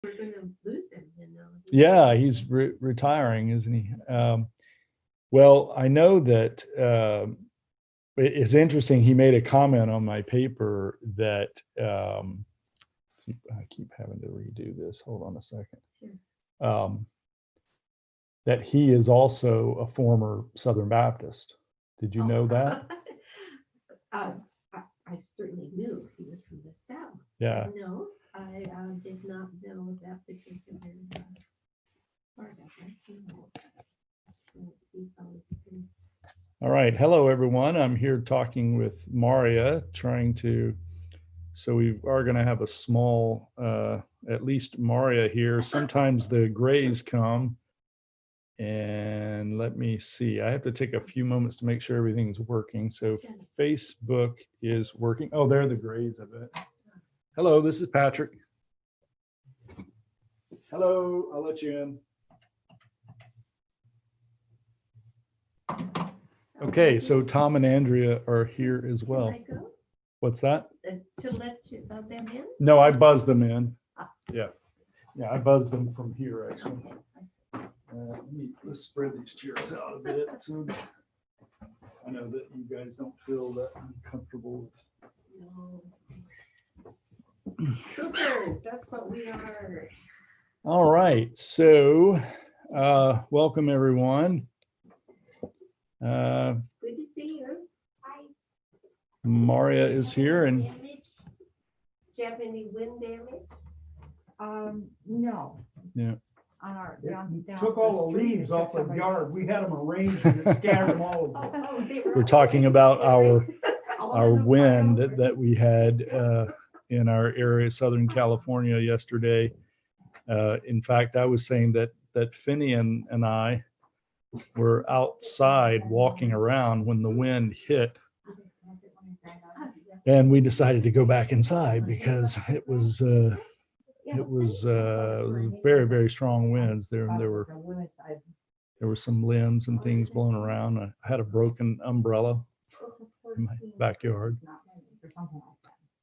We're going to lose him, you know. Yeah, he's retiring, isn't he? Well, I know that it's interesting. He made a comment on my paper that I keep having to redo this. Hold on a second. Sure. That he is also a former Southern Baptist. Did you know that? I certainly knew he was from the South. Yeah. No, I did not know that particular part of it. He's always been. All right. Hello, everyone. I'm here talking with Maria, so we are going to have a small, at least Maria here. Sometimes the grays come. And let me see, I have to take a few moments to make sure everything's working. So Facebook is working. Oh, there are the grays of it. Hello, this is Patrick. Hello, I'll let you in. Okay, so Tom and Andrea are here as well. Can I go? What's that? To let them in? No, I buzzed them in. Yeah, I buzzed them from here, actually. Let's spread these chairs out a bit. So I know that you guys don't feel that uncomfortable. No. Troopers, that's what we are. All right, so welcome everyone. Good to see you. Hi. Maria is here, and Do you have any wind damage? No. yeah. On our, Took all the leaves off the yard. We had them arranged and scattered them all over. We're talking about our wind that we had in our area, Southern California, yesterday. In fact, I was saying that Finian and I were outside walking around when the wind hit, and we decided to go back inside because it was very, very strong winds. There were some limbs and things blown around. I had a broken umbrella in my backyard.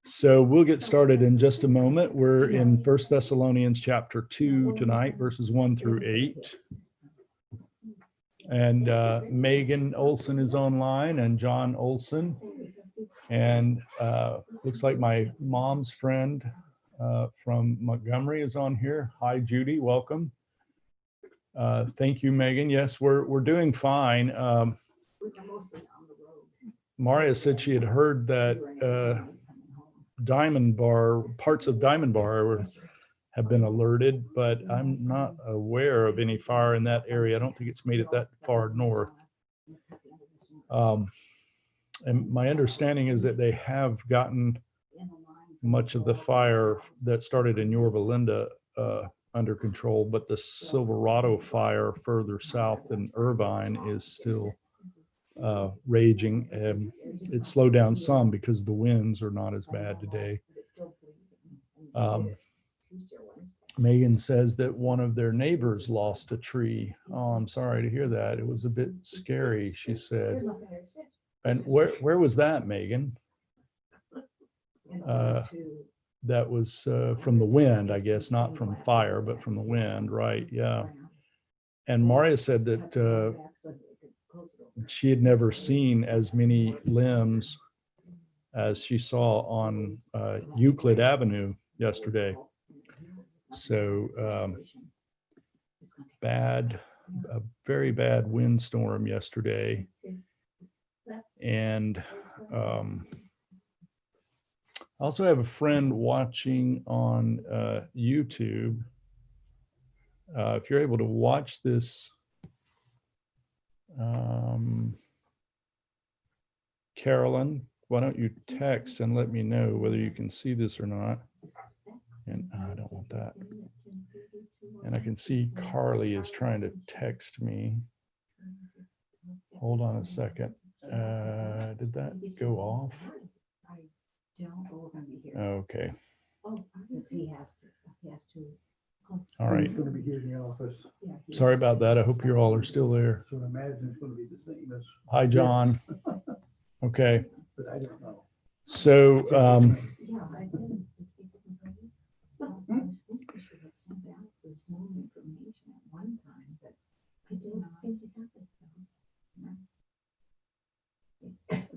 So we'll get started in just a moment. We're in 1 Thessalonians Chapter 2 tonight, verses 1 through 8. And Megan Olson is online, and John Olson. And looks like my mom's friend from Montgomery is on here. Hi, Judy, welcome. Thank you, Megan. Yes, we're doing fine. Maria said she had heard that parts of Diamond Bar have been alerted, but I'm not aware of any fire in that area. I don't think it's made it that far north. And my understanding is that they have gotten much of the fire that started in Yorba Linda under control, but the Silverado fire further south in Irvine is still raging, and it slowed down some because the winds are not as bad today. Megan says that one of their neighbors lost a tree. Oh, I'm sorry to hear that. It was a bit scary, she said. And where was that, Megan? That was from the wind, I guess, not from fire, but from the wind, right? Yeah. And Maria said that she had never seen as many limbs as she saw on Euclid Avenue yesterday. So a very bad windstorm yesterday. And I also have a friend watching on YouTube. If you're able to watch this, Carolyn, why don't you text and let me know whether you can see this or not? And I don't want that. And I can see Carly is trying to text me. Hold on a second. Did that go off? Okay. All right. He's going to be here in the office. Sorry about that. I hope you all are still there. So I imagine it's going to be the same as. Hi, John. Okay. But I don't know. So some information at one time, but I don't seem to have it though.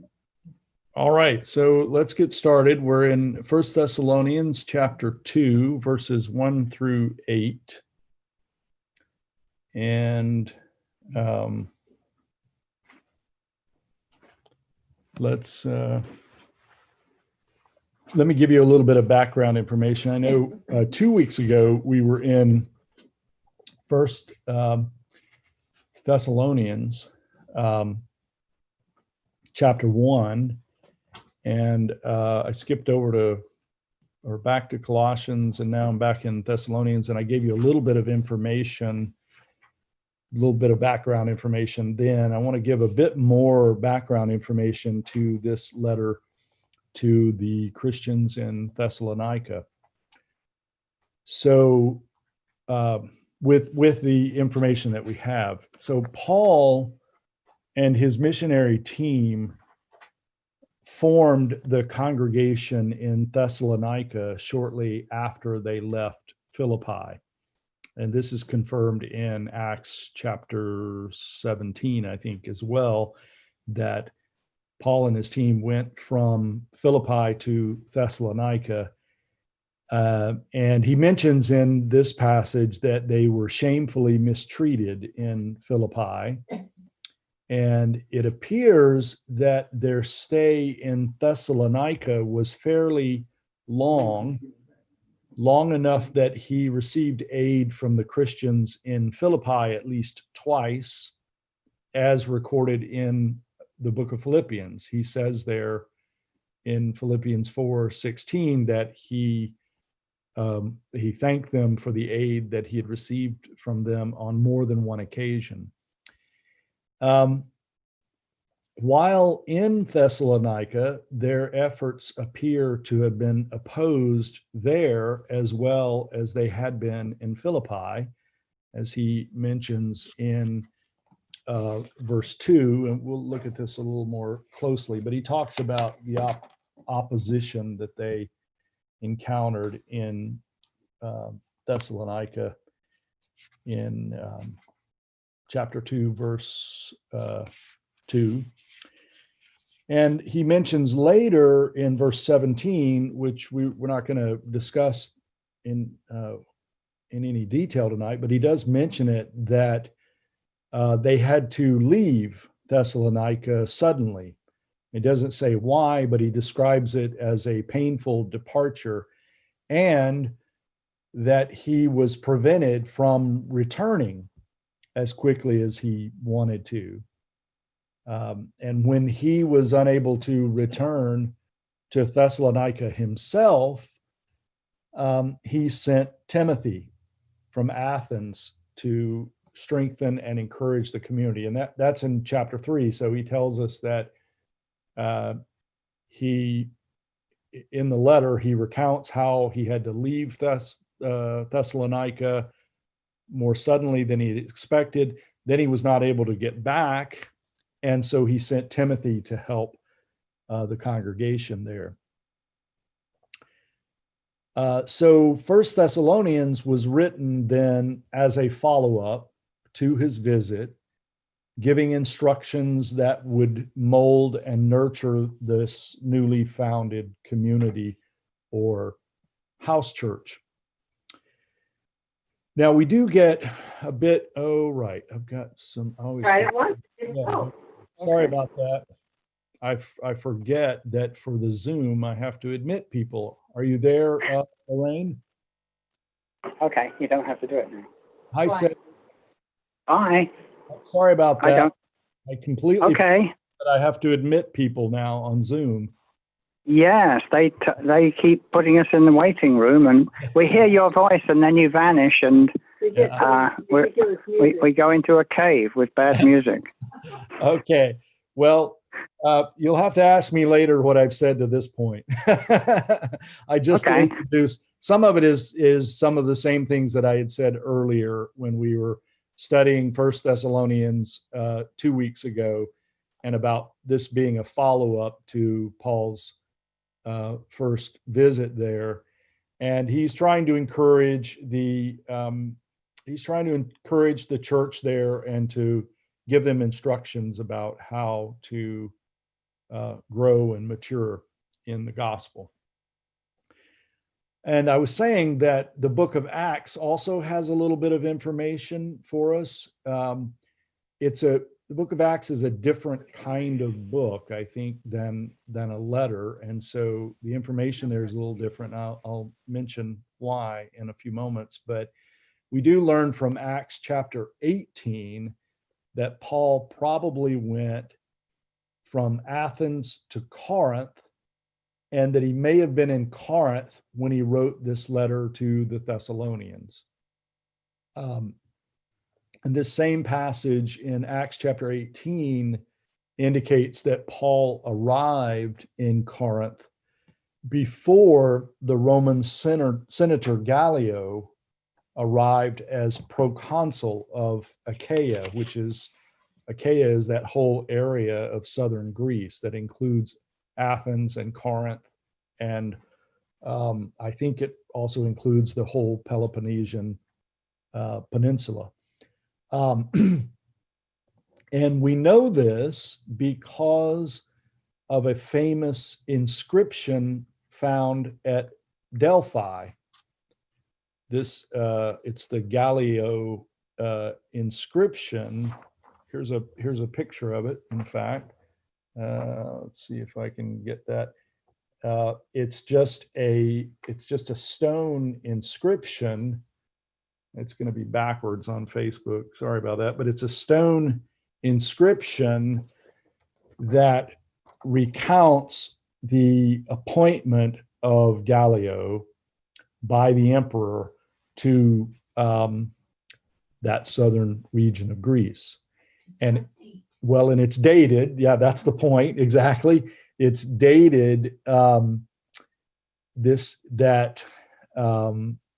All right, so let's get started. We're in First Thessalonians Chapter 2, verses 1 through 8. And let me give you a little bit of background information. I know 2 weeks ago we were in First Thessalonians Chapter 1, and I skipped over back to Colossians, and now I'm back in Thessalonians, and I gave you a little bit of information, a little bit of background information. Then I want to give a bit more background information to this letter to the Christians in Thessalonica. So with the information that we have, so Paul and his missionary team formed the congregation in Thessalonica shortly after they left Philippi. And this is confirmed in Acts chapter 17, I think, as well, that Paul and his team went from Philippi to Thessalonica. And he mentions in this passage that they were shamefully mistreated in Philippi. And it appears that their stay in Thessalonica was fairly long enough that he received aid from the Christians in Philippi at least twice, as recorded in the book of Philippians. He says there in Philippians 4:16 that he thanked them for the aid that he had received from them on more than one occasion. While in Thessalonica, their efforts appear to have been opposed there as well as they had been in Philippi, as he mentions in verse 2, and we'll look at this a little more closely, but he talks about the opposition that they encountered in Thessalonica in chapter 2, verse 2. And he mentions later in verse 17, which we're not going to discuss in any detail tonight, but he does mention it, that they had to leave Thessalonica suddenly. It doesn't say why, but he describes it as a painful departure, and that he was prevented from returning as quickly as he wanted to. And when he was unable to return to Thessalonica himself, he sent Timothy from Athens to strengthen and encourage the community. And that's in chapter 3. So he tells us that in the letter, he recounts how he had to leave Thessalonica more suddenly than he expected. Then he was not able to get back. And so he sent Timothy to help the congregation there. So First Thessalonians was written then as a follow-up to his visit, giving instructions that would mold and nurture this newly founded community or house church. Now we do get a bit, I've got some, I always try it once. Sorry about that. I forget that for the Zoom, I have to admit people. Are you there, Elaine? Okay, you don't have to do it now. Hi, Seth. Bye. Sorry about that. I completely Okay. forgot that I have to admit people now on Zoom. Yes, they keep putting us in the waiting room, and we hear your voice, and then you vanish, and we go into a cave with bad music. Okay. Well, you'll have to ask me later what I've said to this point. I just introduced, some of it is some of the same things that I had said earlier when we were studying First Thessalonians 2 weeks ago, and about this being a follow-up to Paul's first visit there. And he's trying to encourage the he's trying to encourage the church there and to give them instructions about how to grow and mature in the gospel. And I was saying that the book of Acts also has a little bit of information for us. The book of Acts is a different kind of book, I think, than a letter. And so the information there is a little different. I'll mention why in a few moments. But we do learn from Acts chapter 18 that Paul probably went from Athens to Corinth, and that he may have been in Corinth when he wrote this letter to the Thessalonians. And this same passage in Acts chapter 18 indicates that Paul arrived in Corinth before the Roman senator Gallio arrived as proconsul of Achaia, Achaia is that whole area of southern Greece that includes Athens and Corinth, and I think it also includes the whole Peloponnesian peninsula. And we know this because of a famous inscription found at Delphi. It's the Gallio inscription. Here's a picture of it. In fact, let's see if I can get that. It's just a stone inscription. It's going to be backwards on Facebook. Sorry about that, but it's a stone inscription that recounts the appointment of Gallio by the emperor to that southern region of Greece. And it's dated. Yeah, that's the point. Exactly. It's dated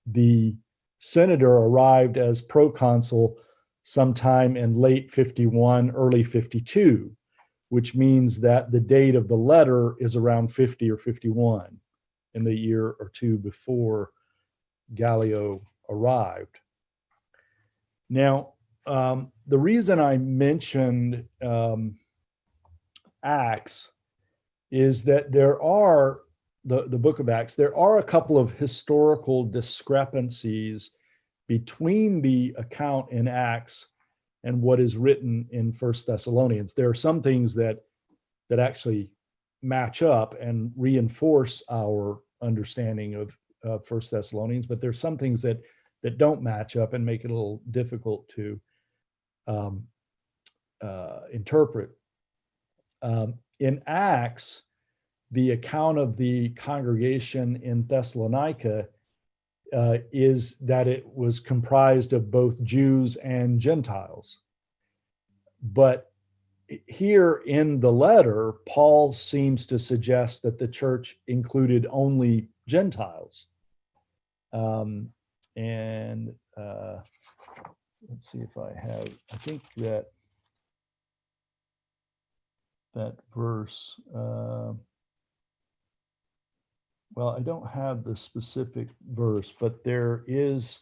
the senator arrived as proconsul sometime in late 51, early 52, which means that the date of the letter is around 50 or 51, in the year or two before Gallio arrived. Now, the reason I mentioned Acts is that the book of Acts, there are a couple of historical discrepancies between the account in Acts and what is written in First Thessalonians. There are some things that actually match up and reinforce our understanding of First Thessalonians, but there's some things that don't match up and make it a little difficult to interpret. In Acts, the account of the congregation in Thessalonica is that it was comprised of both Jews and Gentiles. But here in the letter, Paul seems to suggest that the church included only Gentiles. Let's see if I think that verse, well, I don't have the specific verse, but there's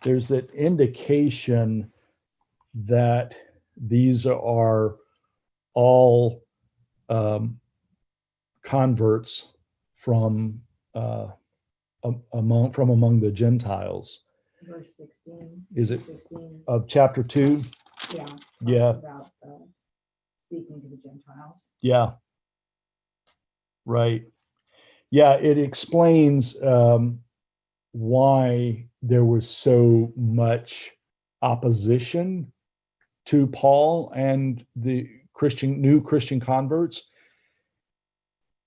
that indication that these are all converts from among the Gentiles. Verse 16. Is it 16. Of chapter 2? Yeah. Yeah. About speaking to the Gentiles. Yeah. Right. Yeah, it explains why there was so much opposition to Paul and the new Christian converts,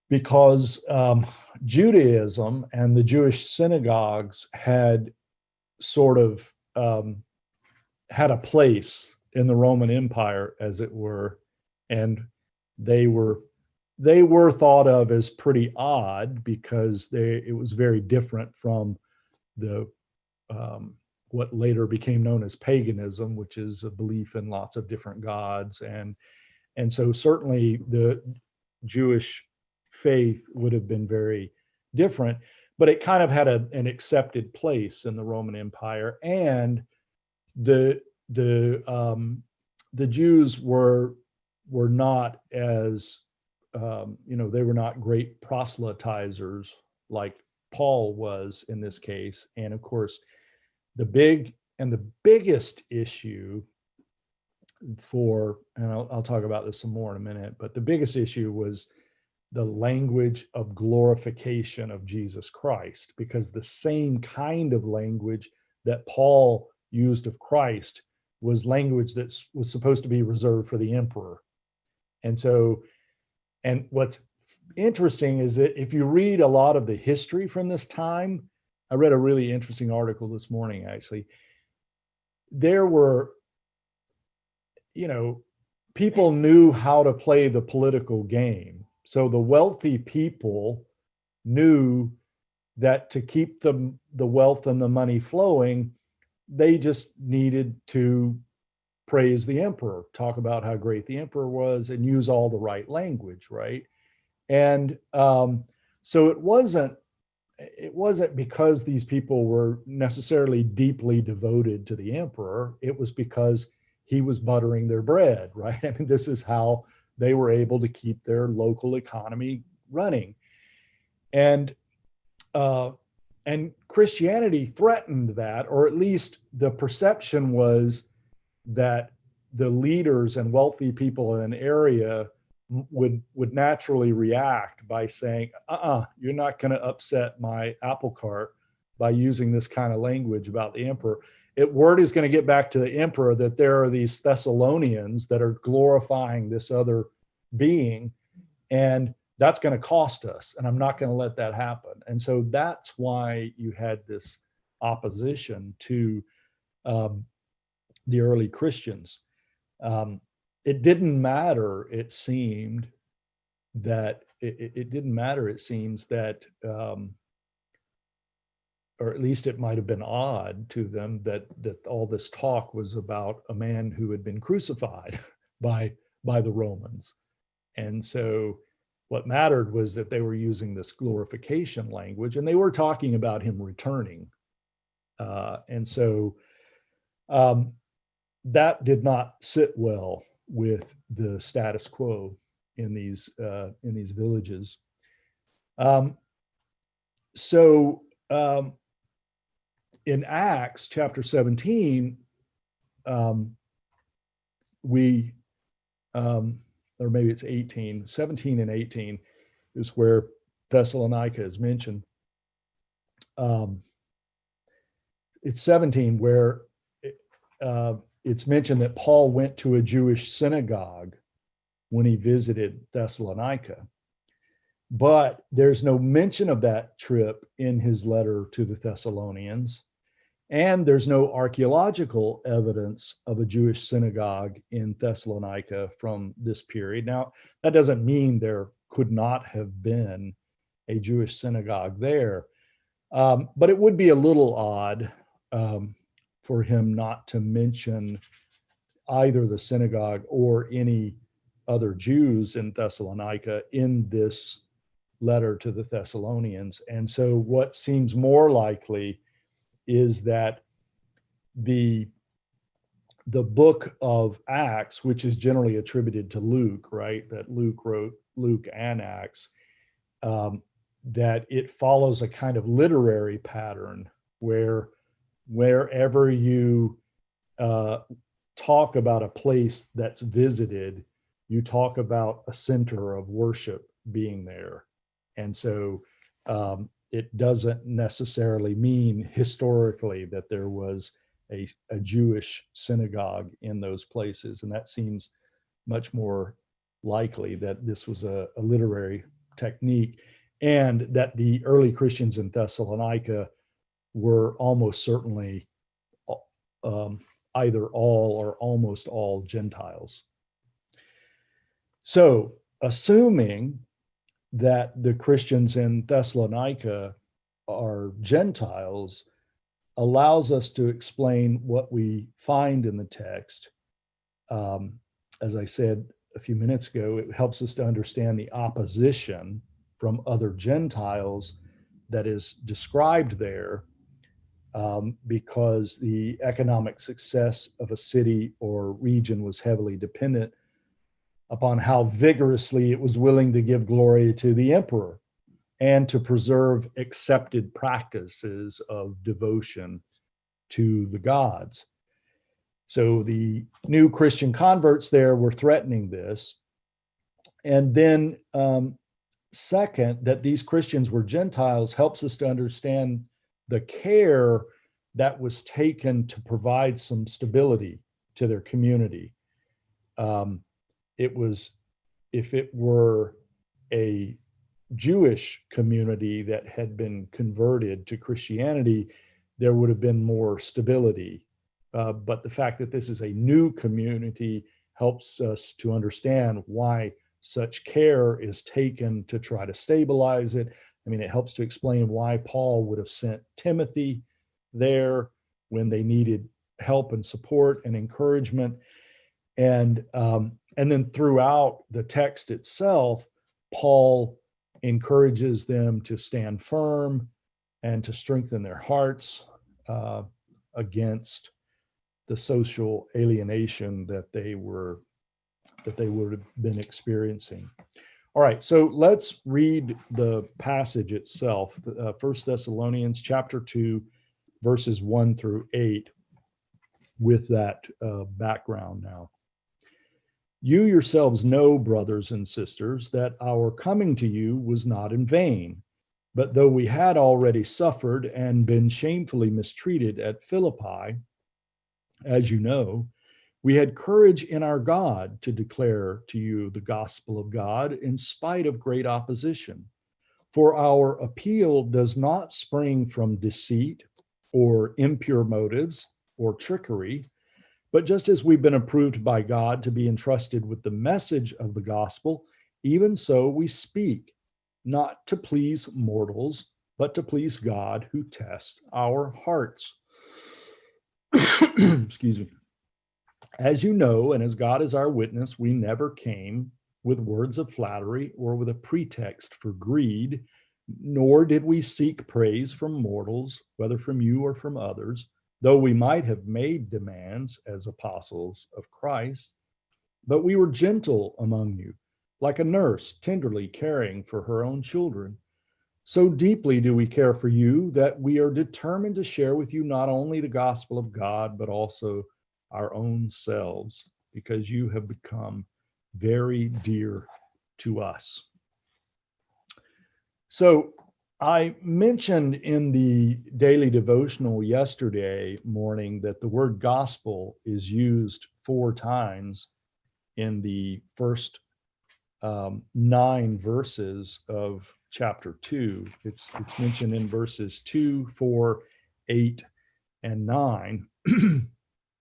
because Judaism and the Jewish synagogues had sort of had a place in the Roman Empire, as it were, and they were thought of as pretty odd because it was very different from the what later became known as paganism, which is a belief in lots of different gods, and so certainly the Jewish faith would have been very different, but it kind of had an accepted place in the Roman Empire, and the Jews were not as they were not great proselytizers like Paul was in this case. And of course, the biggest issue and I'll talk about this some more in a minute, but the biggest issue was the language of glorification of Jesus Christ, because the same kind of language that Paul used of Christ was language that was supposed to be reserved for the emperor. And what's interesting is that if you read a lot of the history from this time, I read a really interesting article this morning, actually. There were, people knew how to play the political game. So the wealthy people knew that to keep the wealth and the money flowing, they just needed to praise the emperor, talk about how great the emperor was, and use all the right language, right? And so it wasn't because these people were necessarily deeply devoted to the emperor. It was because he was buttering their bread, right? I mean, this is how they were able to keep their local economy running. And Christianity threatened that, or at least the perception was that the leaders and wealthy people in an area would naturally react by saying, you're not going to upset my apple cart by using this kind of language about the emperor. Word is going to get back to the emperor that there are these Thessalonians that are glorifying this other being, and that's going to cost us, and I'm not going to let that happen. And so that's why you had this opposition to the early Christians. It didn't matter, it seems that, or at least it might have been odd to them that all this talk was about a man who had been crucified by the Romans. And so what mattered was that they were using this glorification language, and they were talking about him returning. And so that did not sit well with the status quo in these villages. In Acts chapter 17, we, or maybe it's 18, 17 and 18 is where Thessalonica is mentioned. It's 17 where it's mentioned that Paul went to a Jewish synagogue when he visited Thessalonica. But there's no mention of that trip in his letter to the Thessalonians. And there's no archaeological evidence of a Jewish synagogue in Thessalonica from this period. Now, that doesn't mean there could not have been a Jewish synagogue there. But it would be a little odd for him not to mention either the synagogue or any other Jews in Thessalonica in this letter to the Thessalonians. And so what seems more likely is that the book of Acts, which is generally attributed to Luke, right? That Luke wrote Luke and Acts, that it follows a kind of literary pattern where wherever you talk about a place that's visited, you talk about a center of worship being there. And so it doesn't necessarily mean historically that there was a Jewish synagogue in those places. And that seems much more likely that this was a literary technique, and that the early Christians in Thessalonica were almost certainly either all or almost all Gentiles. So, assuming that the Christians in Thessalonica are Gentiles allows us to explain what we find in the text. As I said a few minutes ago, it helps us to understand the opposition from other Gentiles that is described there. because the economic success of a city or region was heavily dependent upon how vigorously it was willing to give glory to the emperor and to preserve accepted practices of devotion to the gods. So the new Christian converts there were threatening this. And then second, that these Christians were Gentiles helps us to understand the care that was taken to provide some stability to their community. It was, if it were a Jewish community that had been converted to Christianity, there would have been more stability. But the fact that this is a new community helps us to understand why such care is taken to try to stabilize it. I mean, it helps to explain why Paul would have sent Timothy there when they needed help and support and encouragement. And then throughout the text itself, Paul encourages them to stand firm and to strengthen their hearts against the social alienation that they would have been experiencing. All right, so let's read the passage itself, 1 Thessalonians chapter 2, verses 1 through 8, with that background now. You yourselves know, brothers and sisters, that our coming to you was not in vain. But though we had already suffered and been shamefully mistreated at Philippi, as you know, we had courage in our God to declare to you the gospel of God in spite of great opposition. For our appeal does not spring from deceit or impure motives or trickery, but just as we've been approved by God to be entrusted with the message of the gospel, even so we speak, not to please mortals, but to please God who tests our hearts. Excuse me. As you know, and as God is our witness, we never came with words of flattery or with a pretext for greed, nor did we seek praise from mortals, whether from you or from others, though we might have made demands as apostles of Christ. But we were gentle among you, like a nurse tenderly caring for her own children. So deeply do we care for you that we are determined to share with you not only the gospel of God, but also our own selves, because you have become very dear to us. So I mentioned in the daily devotional yesterday morning that the word gospel is used 4 times in the first 9 verses of chapter 2. It's mentioned in verses 2, 4, 8, and 9.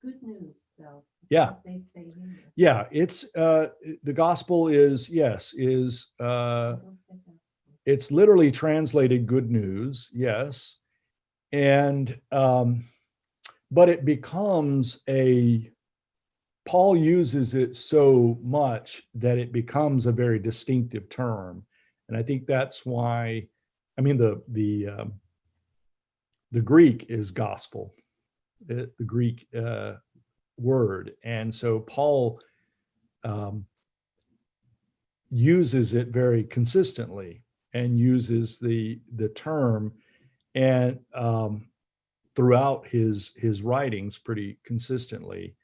Good news, though. Yeah. What they say here. Yeah, it's the gospel is Don't say gospel. it's literally translated good news, yes. And but it becomes Paul uses it so much that it becomes a very distinctive term. And I think that's why, I mean, the Greek is gospel, the Greek word. And so Paul uses it very consistently and uses the term and throughout his writings pretty consistently.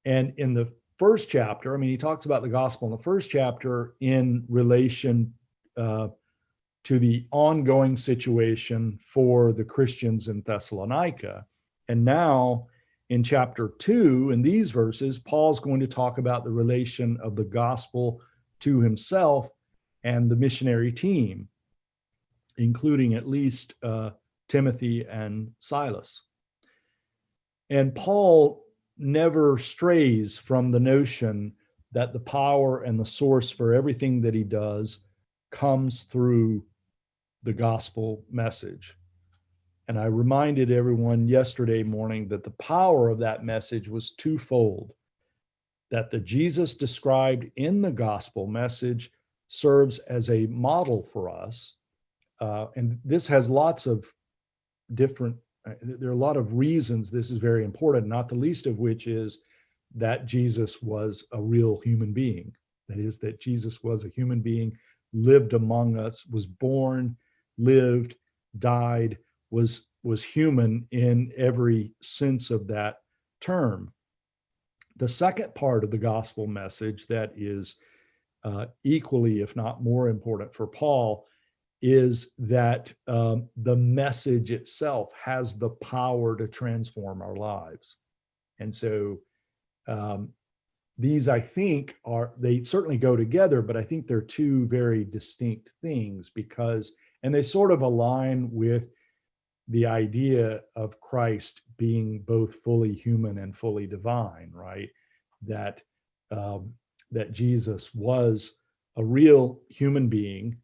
And in the first chapter, I mean, he talks about the gospel in the first chapter in relation to the ongoing situation for the Christians in Thessalonica. And now in chapter 2, in these verses, Paul's going to talk about the relation of the gospel to himself and the missionary team, including at least Timothy and Silas. And Paul never strays from the notion that the power and the source for everything that he does comes through the gospel message. And I reminded everyone yesterday morning that the power of that message was twofold, that the Jesus described in the gospel message serves as a model for us. And this has lots of different there are a lot of reasons this is very important, not the least of which is that Jesus was a real human being. That is, that Jesus was a human being, lived among us, was born, lived, died, was human in every sense of that term. The second part of the gospel message that is equally, if not more important for Paul, is that the message itself has the power to transform our lives. And so these, I think, they certainly go together, but I think they're two very distinct things and they sort of align with the idea of Christ being both fully human and fully divine, right? That Jesus was a real human being,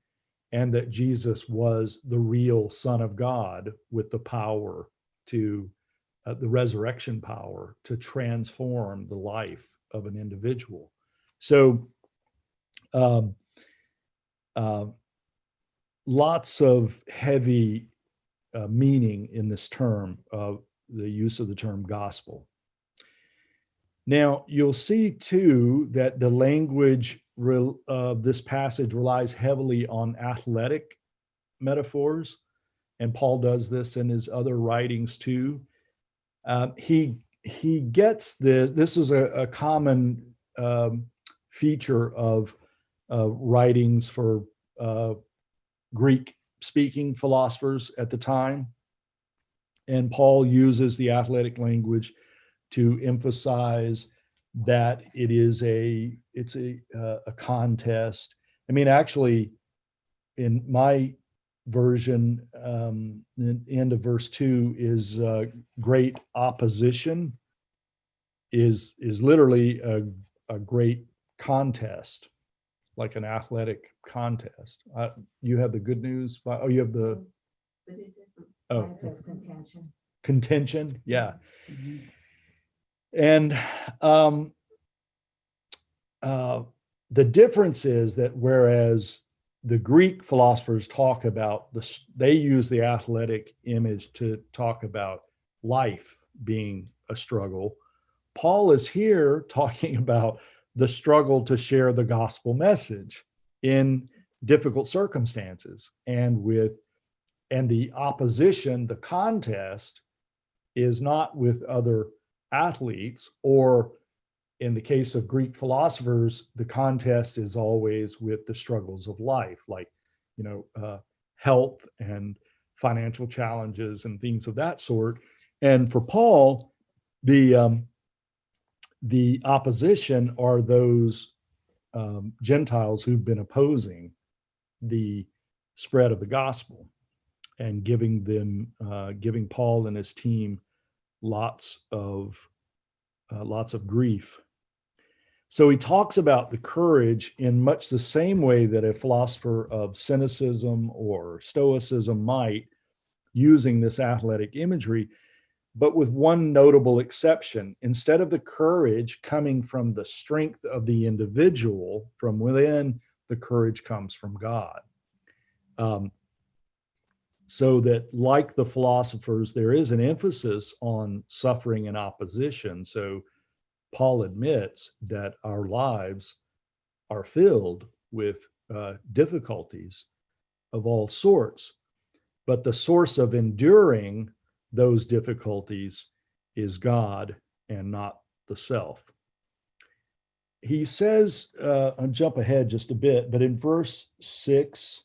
and that Jesus was the real Son of God with the power to, the resurrection power to transform the life of an individual. So lots of heavy meaning in this term, of the use of the term gospel. Now, you'll see too that the language of this passage relies heavily on athletic metaphors, and Paul does this in his other writings too. He gets this. This is a common feature of writings for Greek-speaking philosophers at the time, and Paul uses the athletic language to emphasize that it's a contest. I mean, actually, in my version, the end of verse 2 is great opposition is literally a great contest, like an athletic contest. You have the good news. Oh, you have the But it doesn't. It says contention. contention. Yeah. Mhm. And the difference is that whereas the Greek philosophers talk about they use the athletic image to talk about life being a struggle, Paul is here talking about the struggle to share the gospel message in difficult circumstances, and the opposition, the contest, is not with other athletes, or in the case of Greek philosophers, the contest is always with the struggles of life, like, health and financial challenges and things of that sort. And for Paul, the opposition are those Gentiles who've been opposing the spread of the gospel and giving Paul and his team lots of grief. So he talks about the courage in much the same way that a philosopher of cynicism or stoicism might, using this athletic imagery, but with one notable exception. Instead of the courage coming from the strength of the individual from within, the courage comes from God. So that, like the philosophers, there is an emphasis on suffering and opposition. So Paul admits that our lives are filled with difficulties of all sorts, but the source of enduring those difficulties is God and not the self. He says, I'll jump ahead just a bit, but in verse 6,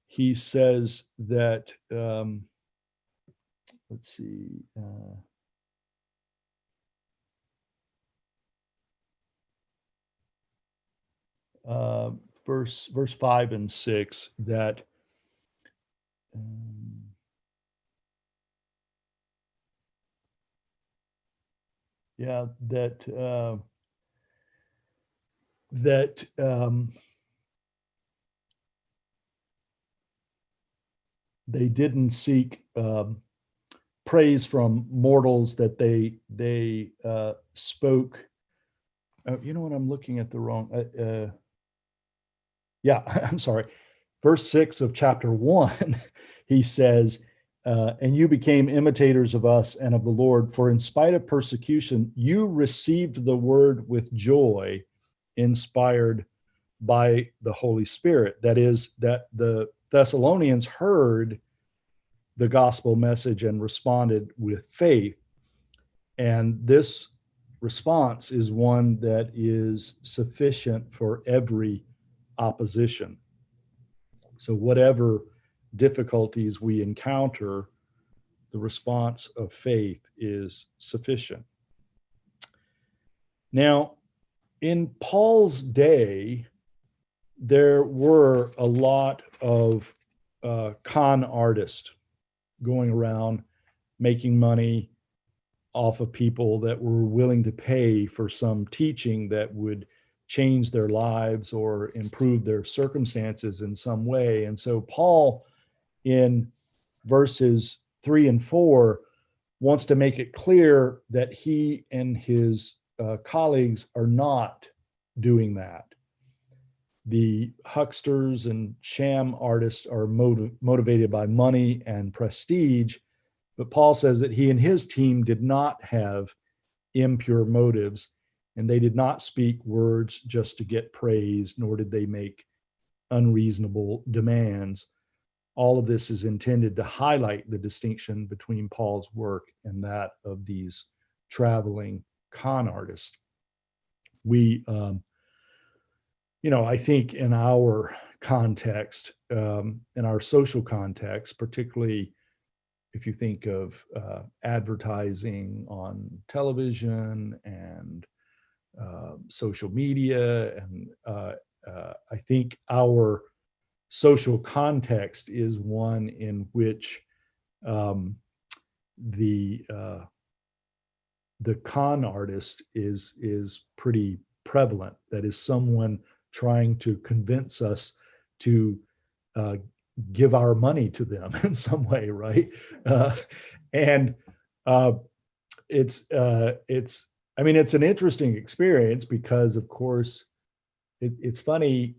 he says that, let's see, verse 5 and 6, that they didn't seek praise from mortals, that they spoke. You know what? I'm looking at the wrong. I'm sorry. Verse 6 of chapter 1, he says, and you became imitators of us and of the Lord, for in spite of persecution, you received the word with joy, inspired by the Holy Spirit. That is, that the Thessalonians heard the gospel message and responded with faith. And this response is one that is sufficient for every opposition. So whatever difficulties we encounter, the response of faith is sufficient. Now, in Paul's day, there were a lot of con artists going around making money off of people that were willing to pay for some teaching that would change their lives or improve their circumstances in some way. And so Paul, in verses 3 and 4, wants to make it clear that he and his colleagues are not doing that. The hucksters and sham artists are motivated by money and prestige, but Paul says that he and his team did not have impure motives, and they did not speak words just to get praise, nor did they make unreasonable demands. All of this is intended to highlight the distinction between Paul's work and that of these traveling con artists. We, I think in our context, in our social context, particularly if you think of advertising on television and social media, and I think our social context is one in which the con artist is pretty prevalent. That is someone trying to convince us to give our money to them in some way, right? It's an interesting experience because, of course, it's funny.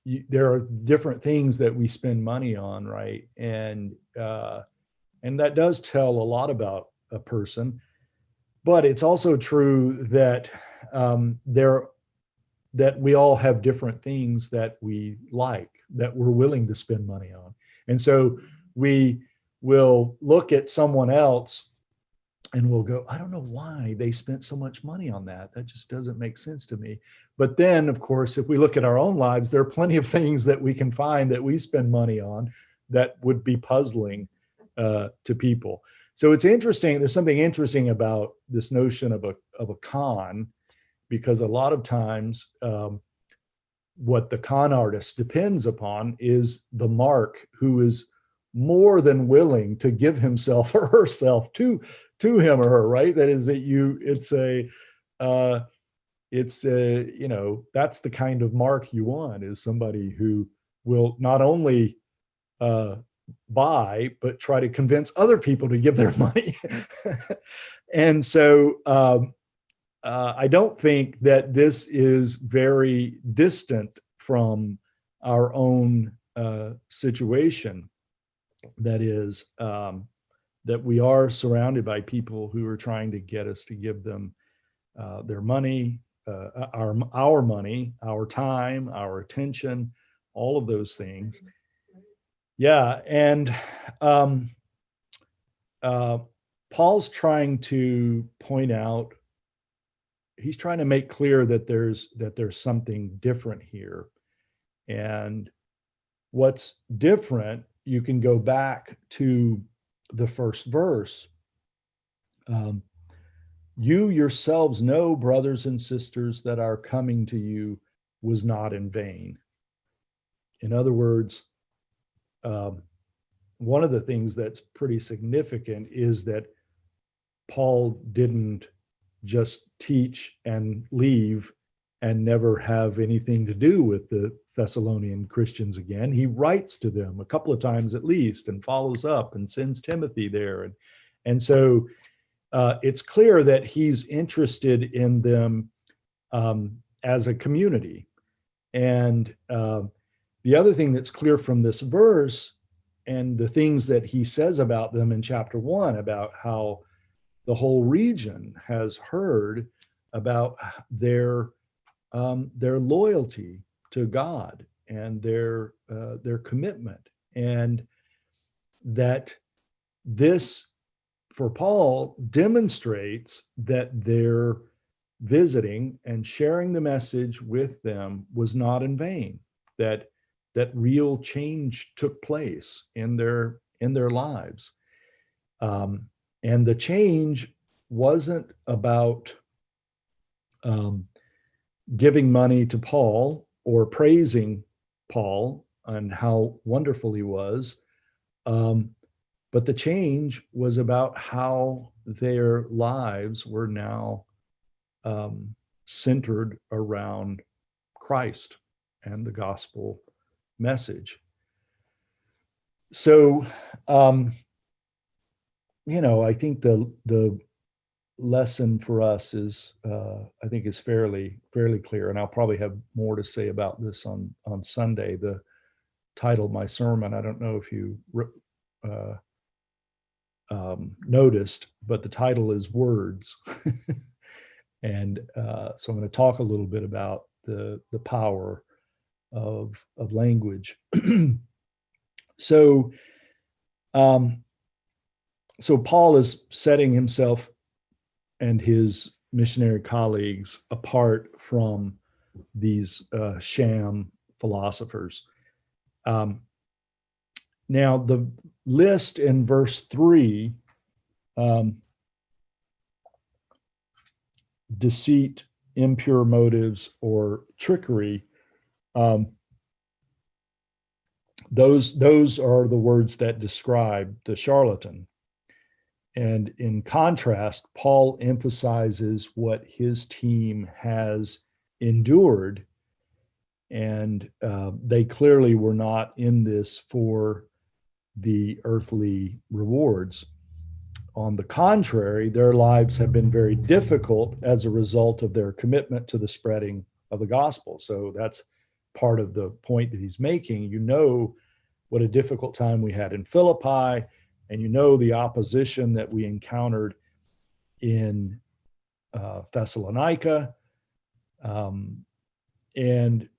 There are different things that we spend money on, right? And that does tell a lot about a person. But it's also true that that we all have different things that we like, that we're willing to spend money on. And so we will look at someone else and we'll go, I don't know why they spent so much money on that. That just doesn't make sense to me. But then, of course, if we look at our own lives, there are plenty of things that we can find that we spend money on that would be puzzling to people. So it's interesting. There's something interesting about this notion of a con, because a lot of times what the con artist depends upon is the mark, who is more than willing to give himself or herself to him or her, right? That is that's the kind of mark you want, is somebody who will not only buy, but try to convince other people to give their money. And so I don't think that this is very distant from our own situation. That is, that we are surrounded by people who are trying to get us to give them their money, our money, our time, our attention, all of those things. Yeah, and Paul's trying to point out, he's trying to make clear that there's something different here. And what's different, you can go back to the first verse. You yourselves know, brothers and sisters, that our coming to you was not in vain. In other words, one of the things that's pretty significant is that Paul didn't just teach and leave and never have anything to do with the Thessalonian Christians again. He writes to them a couple of times at least, and follows up and sends Timothy there. And so it's clear that he's interested in them as a community. And the other thing that's clear from this verse the things that he says about them in chapter 1, about how the whole region has heard about their loyalty to God and their commitment, and that this, for Paul, demonstrates that their visiting and sharing the message with them was not in vain, that real change took place in their lives. And the change wasn't about giving money to Paul or praising Paul and how wonderful he was. But the change was about how their lives were now centered around Christ and the gospel message. So, I think the lesson for us is, I think, is fairly clear, and I'll probably have more to say about this on Sunday. The title of my sermon, I don't know if you noticed, but the title is Words. And so I'm going to talk a little bit about the power of language. So Paul is setting himself and his missionary colleagues apart from these sham philosophers. Now, the list in verse 3, deceit, impure motives, or trickery, those are the words that describe the charlatan. And in contrast, Paul emphasizes what his team has endured, and they clearly were not in this for the earthly rewards. On the contrary, their lives have been very difficult as a result of their commitment to the spreading of the gospel. So that's part of the point that he's making. You know what a difficult time we had in Philippi, and you know the opposition that we encountered in Thessalonica. And,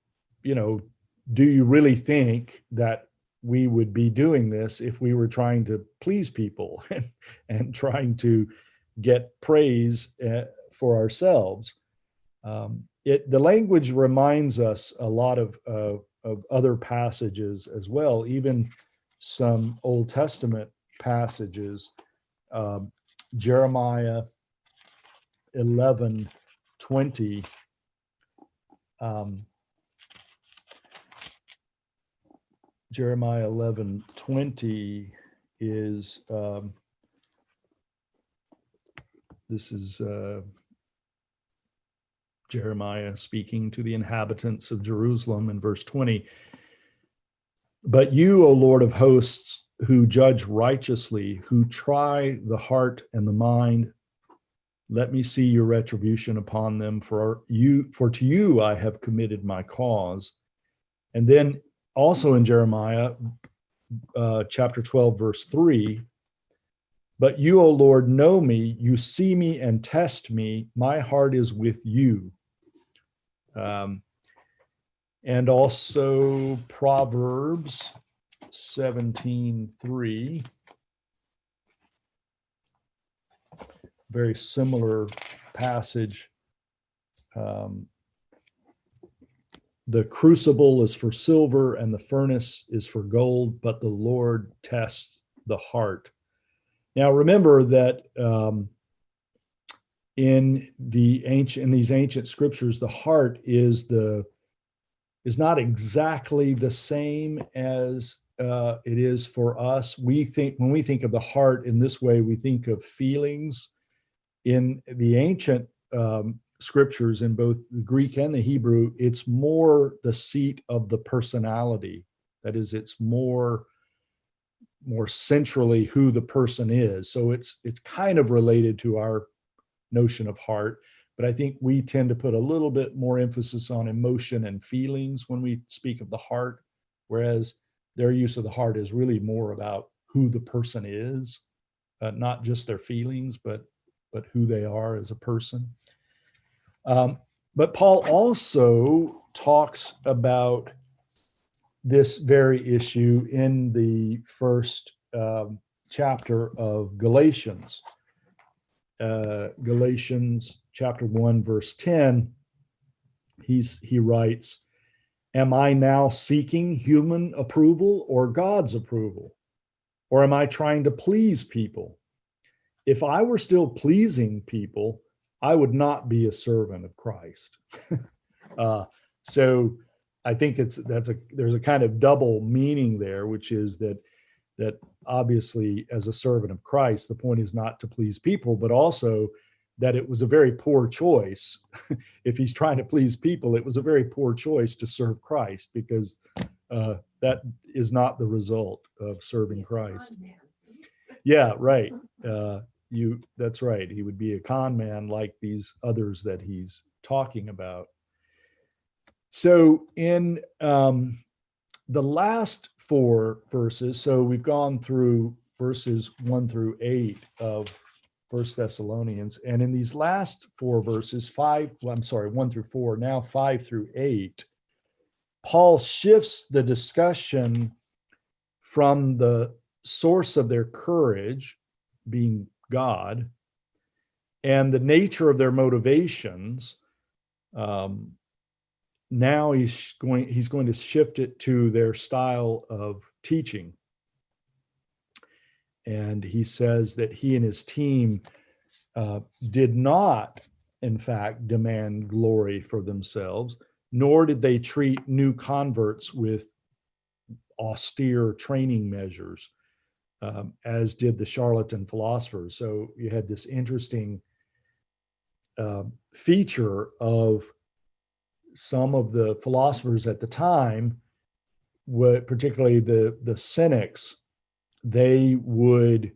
do you really think that we would be doing this if we were trying to please people and trying to get praise for ourselves? The language reminds us a lot of other passages as well, even some Old Testament passages. Jeremiah 11:20. Jeremiah 11:20 is, this is Jeremiah speaking to the inhabitants of Jerusalem in verse 20. But you, O Lord of hosts, who judge righteously, who try the heart and the mind, let me see your retribution upon them, for to you I have committed my cause. And then also in Jeremiah chapter 12, verse 3, but you, O Lord, know me, you see me and test me, my heart is with you. And also Proverbs 17:3, very similar passage. The crucible is for silver and the furnace is for gold, but the Lord tests the heart. Now remember that in these ancient scriptures, the heart is not exactly the same as it is for us. When we think of the heart in this way, we think of feelings. In the ancient scriptures, in both the Greek and the Hebrew, it's more the seat of the personality. That is, it's more centrally who the person is. So it's kind of related to our notion of heart, but I think we tend to put a little bit more emphasis on emotion and feelings when we speak of the heart, whereas their use of the heart is really more about who the person is, not just their feelings, but who they are as a person. But Paul also talks about this very issue in the first chapter of Galatians. Galatians chapter 1, verse 10, he writes, "Am I now seeking human approval or God's approval? Or am I trying to please people? If I were still pleasing people, I would not be a servant of Christ." So I think there's a kind of double meaning there, which is that obviously as a servant of Christ, the point is not to please people, but also that it was a very poor choice. If he's trying to please people, it was a very poor choice to serve Christ, because that is not the result of serving Christ. Yeah, right. That's right. He would be a con man like these others that he's talking about. So in the last 4 verses, so we've gone through verses 1 through 8 of 1 Thessalonians, and in these last 4 verses, 1 through 4, now 5 through 8, Paul shifts the discussion from the source of their courage, being God, and the nature of their motivations. Now he's going to shift it to their style of teaching. And he says that he and his team did not, in fact, demand glory for themselves, nor did they treat new converts with austere training measures, as did the charlatan philosophers. So you had this interesting feature of some of the philosophers at the time, particularly the Cynics. They would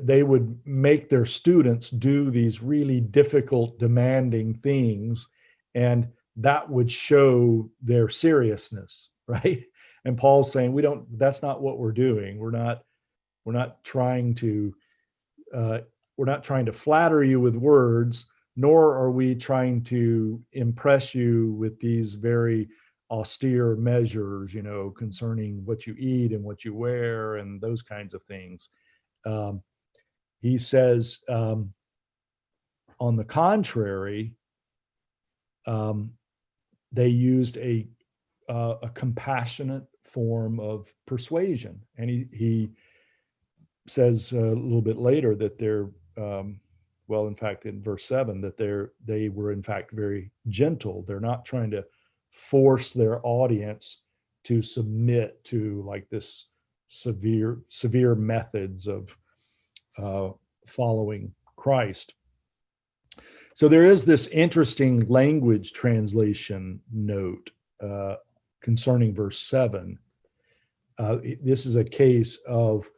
they would make their students do these really difficult, demanding things, and that would show their seriousness, right? And Paul's saying, that's not what we're doing. We're not trying to flatter you with words, nor are we trying to impress you with these very austere measures, concerning what you eat and what you wear and those kinds of things. He says, on the contrary, they used a compassionate form of persuasion. And he says a little bit later that they're, in fact, in verse 7, that they were in fact very gentle. They're not trying to force their audience to submit to like this severe methods of following Christ. So there is this interesting language translation note concerning verse 7. This is a case of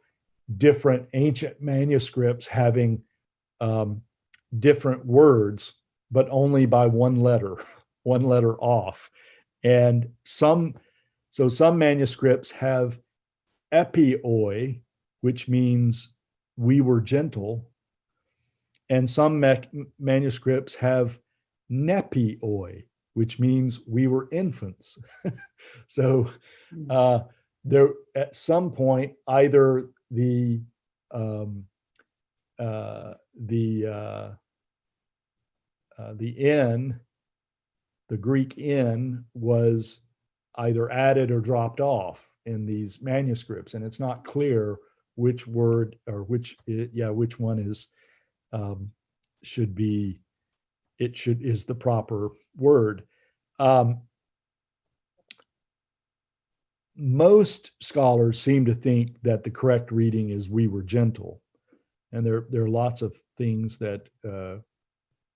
different ancient manuscripts having different words, but only by one letter off. And some manuscripts have epioi, which means we were gentle, and some manuscripts have nepioi, which means we were infants. So there, at some point, either the N, the Greek N, was either added or dropped off in these manuscripts, and it's not clear which word or which one is is the proper word. Most scholars seem to think that the correct reading is "we were gentle," and there are lots of things that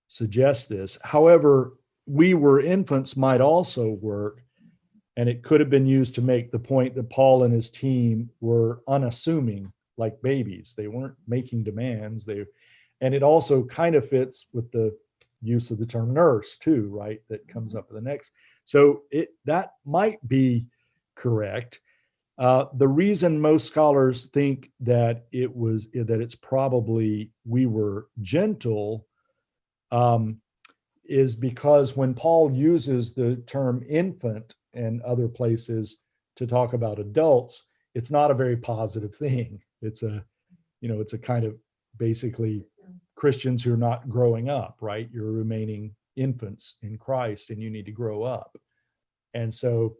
suggest this. However, "we were infants" might also work, and it could have been used to make the point that Paul and his team were unassuming, like babies. They weren't making demands. And it also kind of fits with the use of the term nurse too, right? That comes up in the next. So that might be correct. The reason most scholars think that it's probably we were gentle is because when Paul uses the term infant and other places to talk about adults, it's not a very positive thing. It's a kind of basically Christians who are not growing up, right? You're remaining infants in Christ and you need to grow up. And so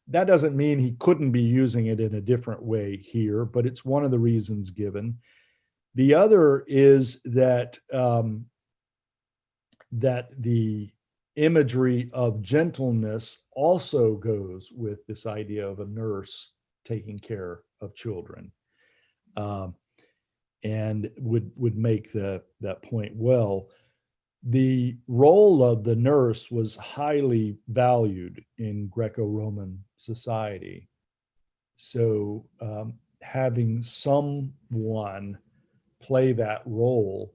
that doesn't mean he couldn't be using it in a different way here, but it's one of the reasons given. The other is that that the imagery of gentleness also goes with this idea of a nurse taking care of children, and would make that point well. The role of the nurse was highly valued in Greco-Roman society. So having someone play that role,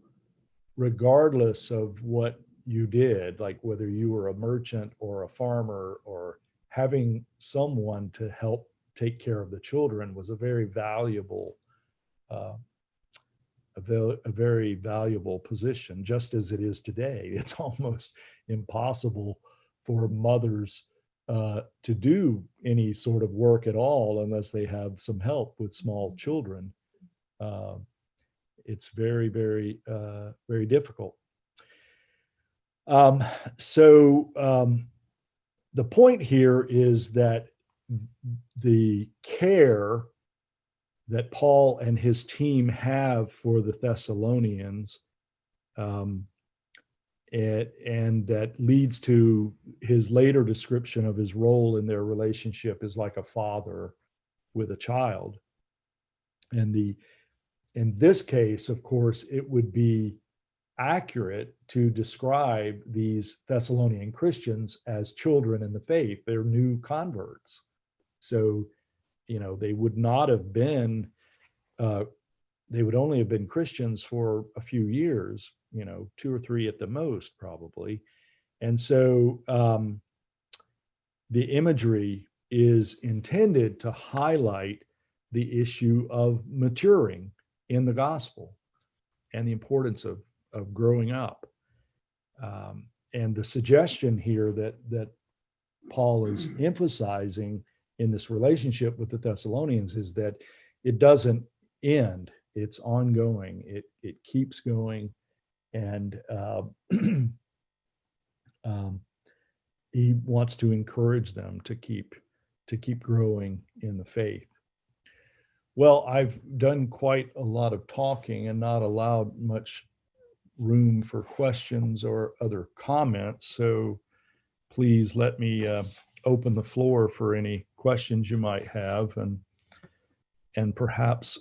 regardless of what you did, like whether you were a merchant or a farmer, or having someone to help take care of the children was a very valuable a very valuable position, just as it is today. It's almost impossible for mothers to do any sort of work at all unless they have some help with small children. It's very, very, very difficult. The point here is that the care that Paul and his team have for the Thessalonians, and that leads to his later description of his role in their relationship is like a father with a child. And in this case, of course, it would be accurate to describe these Thessalonian Christians as children in the faith. They're new converts. So, they would not have been, they would only have been Christians for a few years, 2 or 3 at the most, probably. And so the imagery is intended to highlight the issue of maturing in the gospel and the importance of growing up. And the suggestion here that Paul is emphasizing in this relationship with the Thessalonians is that it doesn't end, it's ongoing, it keeps going. And he wants to encourage them to keep growing in the faith. Well, I've done quite a lot of talking and not allowed much room for questions or other comments. So please let me open the floor for any questions you might have, and perhaps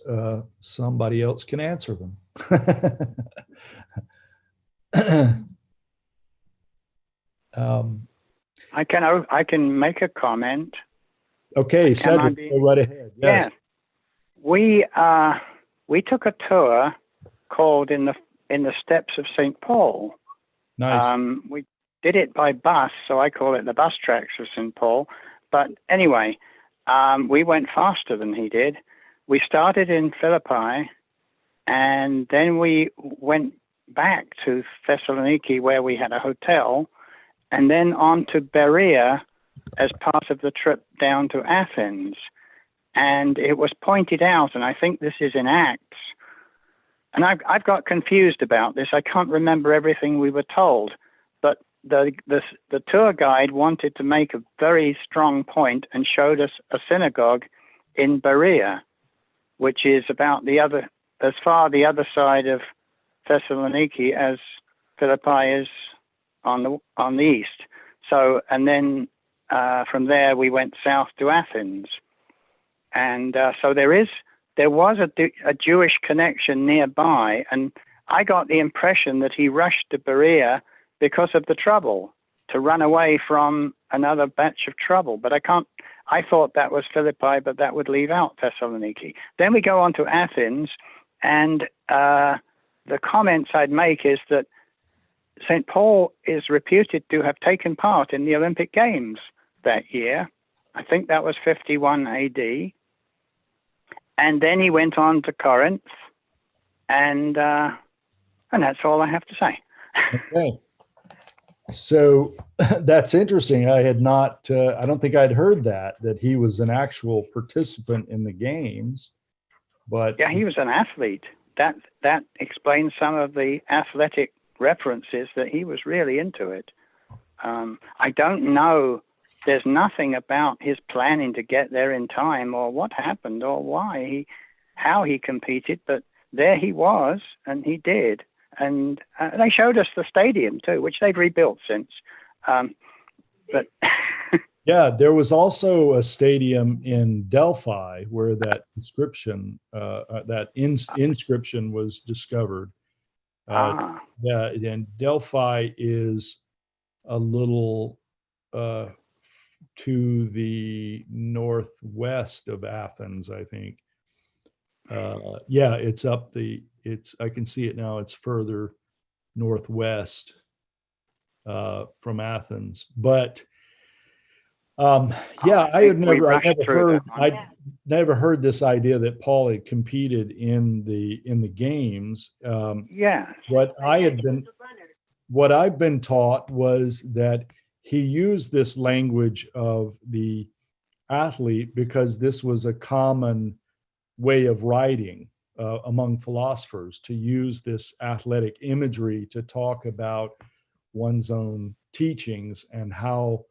somebody else can answer them. I can make a comment. Okay, Cedric, go right ahead. Yes. Yeah. We took a tour called in the Steps of St. Paul. Nice. We did it by bus, so I call it the bus tracks of St. Paul. But anyway, we went faster than he did. We started in Philippi, and then we went back to Thessaloniki, where we had a hotel, and then on to Berea as part of the trip down to Athens. And it was pointed out, and I think this is in Acts, and I've got confused about this. I can't remember everything we were told, but the tour guide wanted to make a very strong point and showed us a synagogue in Berea, which is about as far the other side of Thessaloniki as Philippi is on the east. So, and then from there we went south to Athens, and so there was a Jewish connection nearby, and I got the impression that he rushed to Berea because of the trouble, to run away from another batch of trouble. But I thought that was Philippi, but that would leave out Thessaloniki. Then we go on to Athens, and the comments I'd make is that St. Paul is reputed to have taken part in the Olympic Games that year, I think that was 51 AD. And then he went on to Corinth, and that's all I have to say. Okay. So that's interesting. I had not, I don't think I'd heard that he was an actual participant in the games, but Yeah, he was an athlete. That explains some of the athletic references, that he was really into it. I don't know. There's nothing about his planning to get there in time, or what happened, or how he competed, but there he was, and he did. And they showed us the stadium too, which they've rebuilt since. But yeah, there was also a stadium in Delphi where that inscription was discovered. Yeah, and Delphi is a little to the northwest of Athens, I think. Yeah, I can see it now. It's further northwest from Athens, but yeah, I never heard this idea that Paul had competed in the games. yeah, What I've been taught was that he used this language of the athlete because this was a common way of writing among philosophers, to use this athletic imagery to talk about one's own teachings and how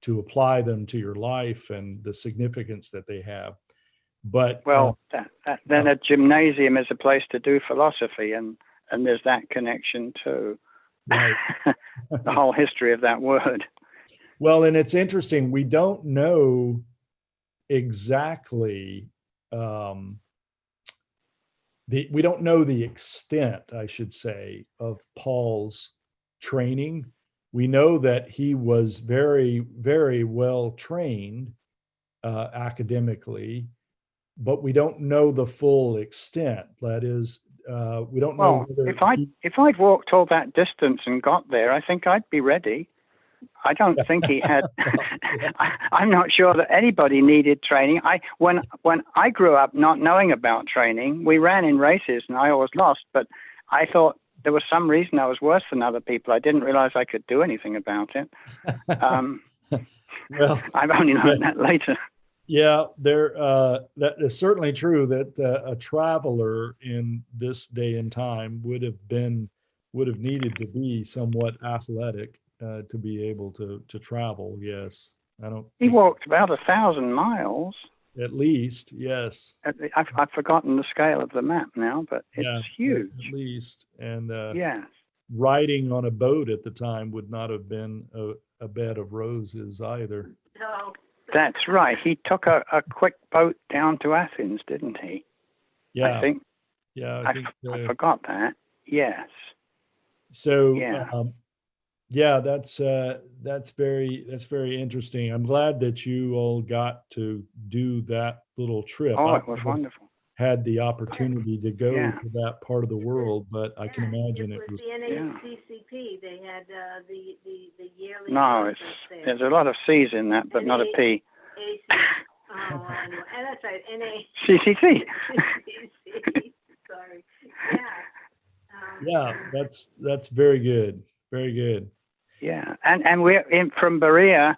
to apply them to your life and the significance that they have. But then a gymnasium is a place to do philosophy, and there's that connection too. Right. The whole history of that word. Well, and it's interesting. We don't know exactly we don't know the extent, I should say, of Paul's training. We know that he was very, very well trained academically, but we don't know the full extent. That is, we don't know. If I'd walked all that distance and got there, I think I'd be ready. I don't think he had. I'm not sure that anybody needed training. When I grew up not knowing about training, we ran in races and I always lost. But I thought there was some reason I was worse than other people. I didn't realize I could do anything about it. Well, I've only learned that later. Yeah, that is certainly true. That a traveler in this day and time would have needed to be somewhat athletic to be able to travel. Yes, He walked about 1,000 miles. At least, yes. I've forgotten the scale of the map now, but it's huge. At least, and yes, riding on a boat at the time would not have been a bed of roses either. No. That's right. He took a quick boat down to Athens, didn't he? Yeah. I think. Yeah, I forgot that. Yes. So that's very interesting. I'm glad that you all got to do that little trip. Oh, it was wonderful. Had the opportunity to go to that part of the world, but I can imagine it was the NACCP. They had the yearly. No, there's a lot of C's in that, but not a P. Oh, I know. And that's right. CCC. Sorry. Yeah. That's very good. Very good. Yeah, and we're from Berea.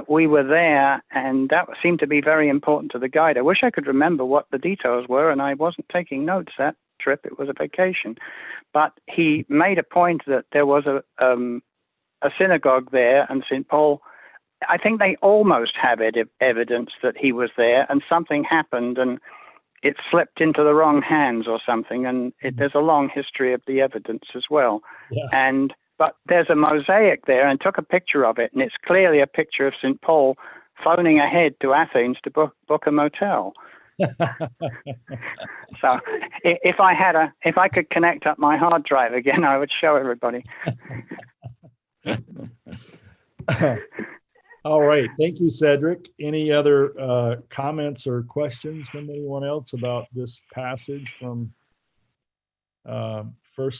We were there, and that seemed to be very important to the guide. I wish I could remember what the details were, and I wasn't taking notes that trip. It was a vacation. But he made a point that there was a synagogue there, and St. Paul, I think they almost have evidence that he was there, and something happened, and it slipped into the wrong hands or something, and there's a long history of the evidence as well. Yeah. But there's a mosaic there, and took a picture of it, and it's clearly a picture of St. Paul phoning ahead to Athens to book a motel. So if I could connect up my hard drive again, I would show everybody. All right. Thank you, Cedric. Any other comments or questions from anyone else about this passage from 1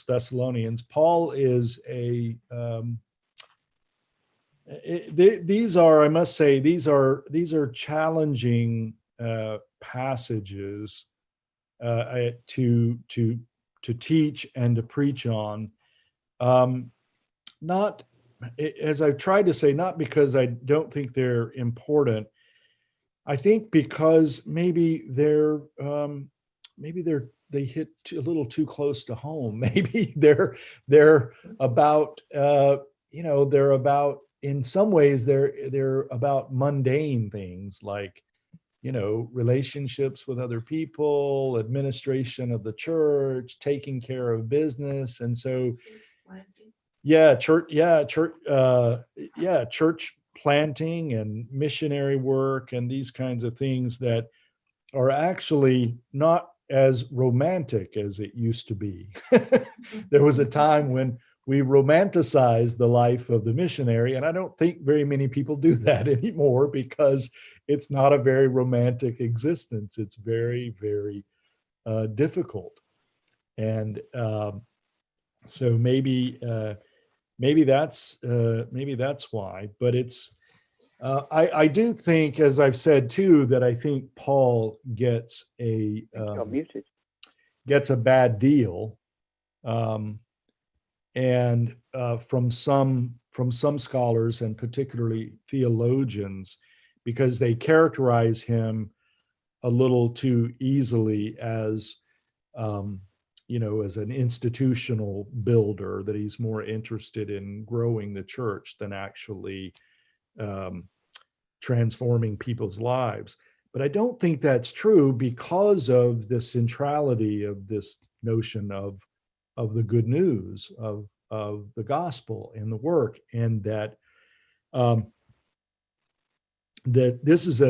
Thessalonians? Paul is these are, I must say, these are challenging passages to teach and to preach on. Not, as I've tried to say, not because I don't think they're important. I think because maybe they hit a little too close to home. Maybe they're about they're about, in some ways they're about mundane things like, relationships with other people, administration of the church, taking care of business. And so church planting and missionary work and these kinds of things that are actually not as romantic as it used to be. There was a time when we romanticized the life of the missionary, and I don't think very many people do that anymore because it's not a very romantic existence. It's very, very difficult. And so maybe that's why. But it's I do think, as I've said too, that I think Paul gets a bad deal, and from some scholars and particularly theologians, because they characterize him a little too easily as as an institutional builder, that he's more interested in growing the church than actually transforming people's lives. But I don't think that's true because of the centrality of this notion of the good news of the gospel and the work, and that this is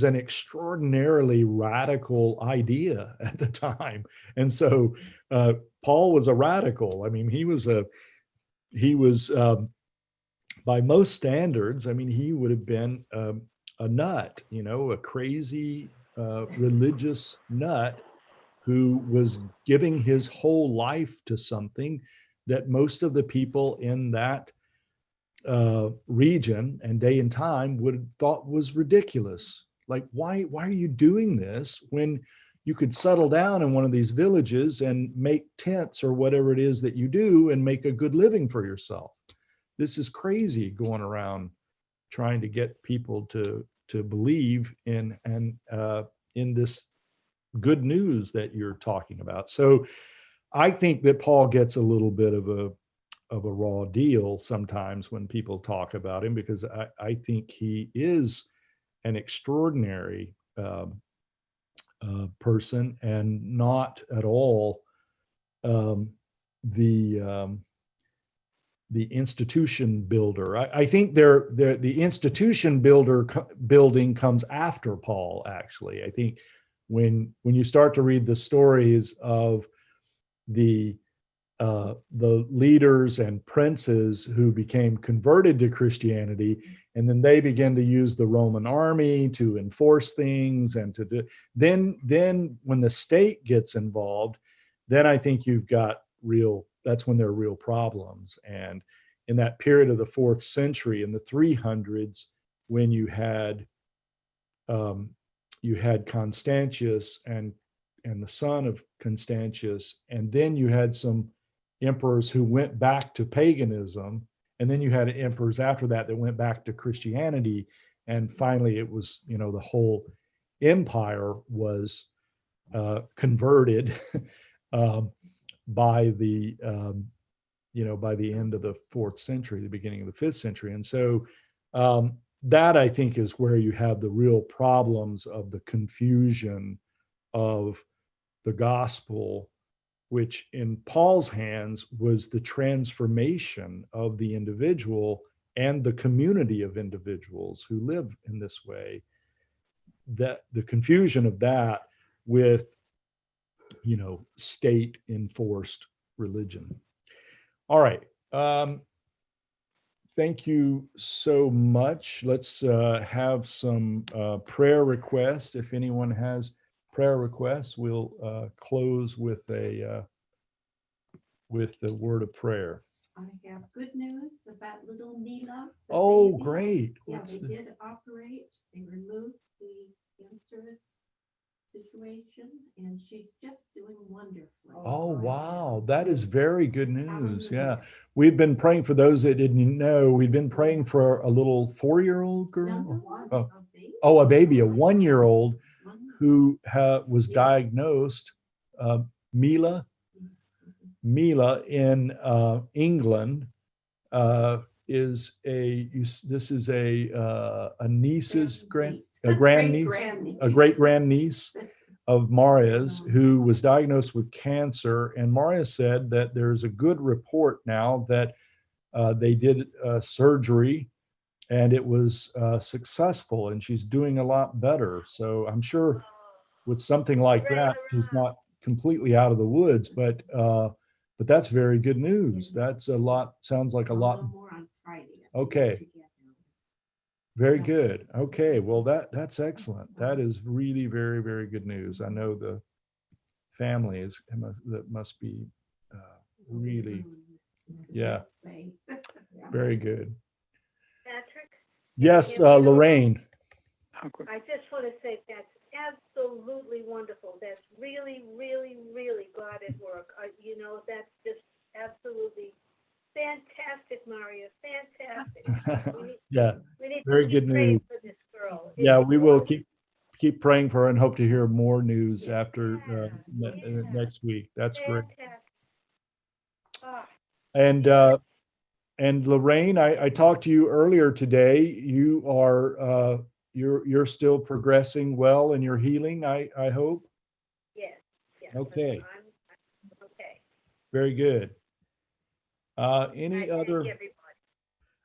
an extraordinarily radical idea at the time. And so Paul was a radical. I mean, he was by most standards, I mean, he would have been a nut, a crazy religious nut who was giving his whole life to something that most of the people in that region and day and time would have thought was ridiculous. Like, why are you doing this when you could settle down in one of these villages and make tents or whatever it is that you do and make a good living for yourself? This is crazy, going around trying to get people to believe in this good news that you're talking about. So I think that Paul gets a little bit of a raw deal sometimes when people talk about him, because I think he is an extraordinary person and not at all the institution builder. I think the institution building comes after Paul, actually. I think when you start to read the stories of the leaders and princes who became converted to Christianity, and then they begin to use the Roman army to enforce things and to do, then when the state gets involved, then I think you've got that's when there are real problems. And in that period of the 4th century, in the 300s, when you had Constantius and the son of Constantius, and then you had some emperors who went back to paganism, and then you had emperors after that went back to Christianity, and finally it was, the whole empire was converted by the end of the 4th century, the beginning of the 5th century. And so that, I think, is where you have the real problems of the confusion of the gospel, which in Paul's hands was the transformation of the individual and the community of individuals who live in this way. That the confusion of that with, state enforced religion. All right. Thank you so much. Let's have some prayer requests. If anyone has prayer requests, we'll close with the word of prayer. I have good news about little Mila. the Oh, baby. great. Yeah, What's they the- did operate. They removed the cancerous situation, and she's just doing wonderfully. Oh, right wow. now. That is very good How are news. you? Yeah. We've been praying for those that didn't know. We've been praying for a little 4-year-old No, girl. no, Oh. a baby. Oh, a baby, a 1-year-old One- who was Yeah. diagnosed, uh, Mila in England is this is a niece's a grandniece, a great grandniece of Maria's, who was diagnosed with cancer. And Maria said that there's a good report now that they did surgery and it was successful, and she's doing a lot better. So I'm sure with something like that, she's not completely out of the woods, but that's very good news. That's a lot, sounds like a I'll lot. know more on Friday. Okay. Very good. Okay, well, that's excellent. That is really very, very good news. I know the family that must be really, yeah, very good. Patrick, Yes, Yeah, you know- Lorraine. How good. I just want to say that's absolutely wonderful. That's really, really, really God at work. That's just absolutely fantastic, Maria. Fantastic. Yeah, We need very to good keep praying news. for this girl. Yeah, It's we will wonderful. keep praying for her and hope to hear more news Yes. after Yeah. next week. That's great. Fantastic. Ah, And Lorraine, I talked to you earlier today. You are you're still progressing well in your healing, I hope. yes. Yes. Okay. I'm okay. Very good. I Any thank other? everybody.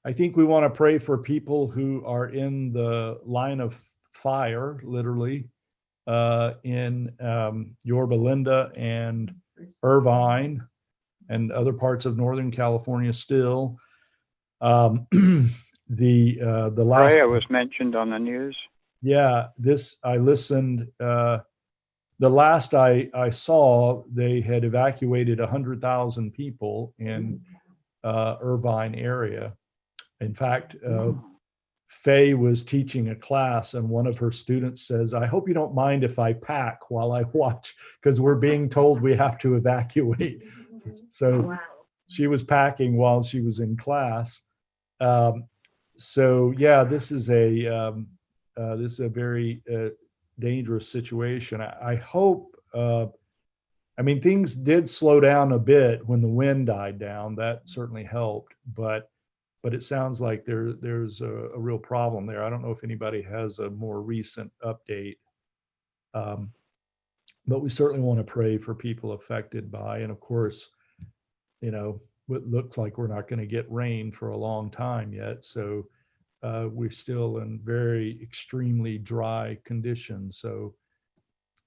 I think we want to pray for people who are in the line of fire, literally, in Yorba Linda and Irvine and other parts of Northern California still. The last, Prayer was mentioned on the news. yeah, this I listened. The last I saw, they had evacuated 100,000 people in Irvine area. In fact, Faye was teaching a class, and one of her students says, "I hope you don't mind if I pack while I watch, because we're being told we have to evacuate." So Wow. she was packing while she was in class. So yeah, this is a very dangerous situation. I hope. I mean, things did slow down a bit when the wind died down. That certainly helped, but it sounds like there's a real problem there. I don't know if anybody has a more recent update, but we certainly want to pray for people affected by. And of course, it looks like we're not going to get rain for a long time yet. So we're still in very extremely dry conditions. So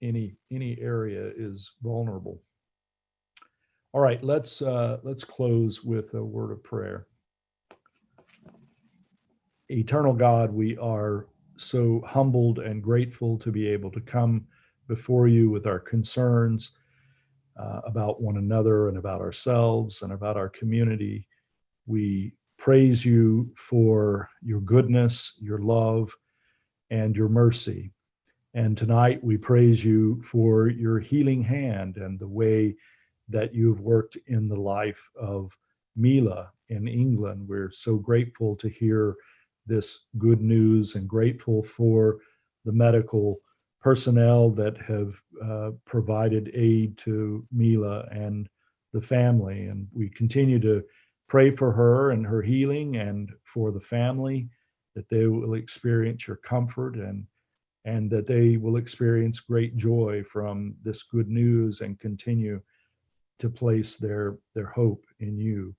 any area is vulnerable. All right, let's close with a word of prayer. Eternal God, we are so humbled and grateful to be able to come before you with our concerns about one another and about ourselves and about our community. We praise you for your goodness, your love, and your mercy. And tonight we praise you for your healing hand and the way that you've worked in the life of Mila in England. We're so grateful to hear this good news and grateful for the medical personnel that have provided aid to Mila and the family. And we continue to pray for her and her healing, and for the family, that they will experience your comfort and that they will experience great joy from this good news and continue to place their hope in you.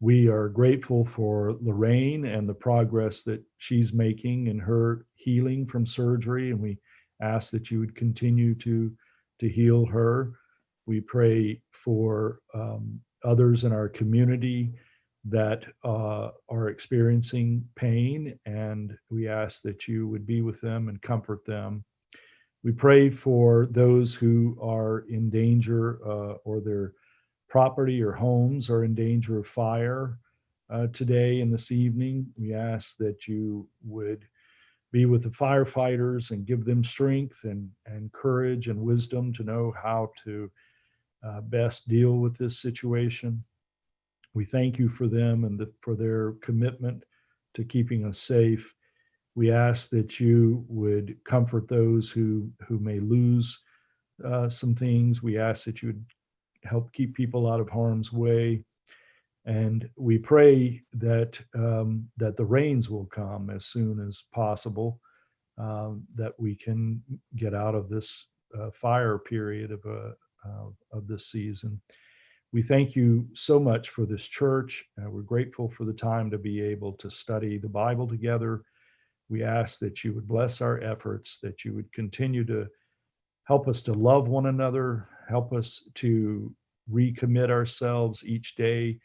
We are grateful for Lorraine and the progress that she's making in her healing from surgery, and we ask that you would continue to heal her. We pray for others in our community that are experiencing pain, and we ask that you would be with them and comfort them. We pray for those who are in danger or they're property or homes are in danger of fire today and this evening. We ask that you would be with the firefighters and give them strength and courage and wisdom to know how to best deal with this situation. We thank you for them and for their commitment to keeping us safe. We ask that you would comfort those who may lose some things. We ask that you would help keep people out of harm's way. And we pray that that the rains will come as soon as possible, that we can get out of this fire period of this season. We thank you so much for this church. We're grateful for the time to be able to study the Bible together. We ask that you would bless our efforts, that you would continue to help us to love one another, help us to recommit ourselves each day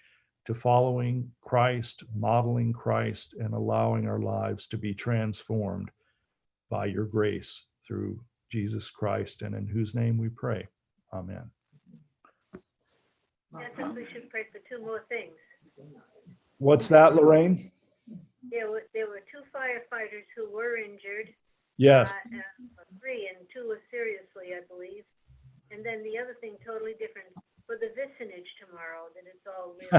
to following Christ, modeling Christ, and allowing our lives to be transformed by your grace through Jesus Christ, and in whose name we pray. Amen. I think we should pray for two more things. What's that, Lorraine? There were two firefighters who were injured. Yes. 3 and 2 were seriously, I believe. And then the other thing, totally different, for the vicinage tomorrow, that it's all really.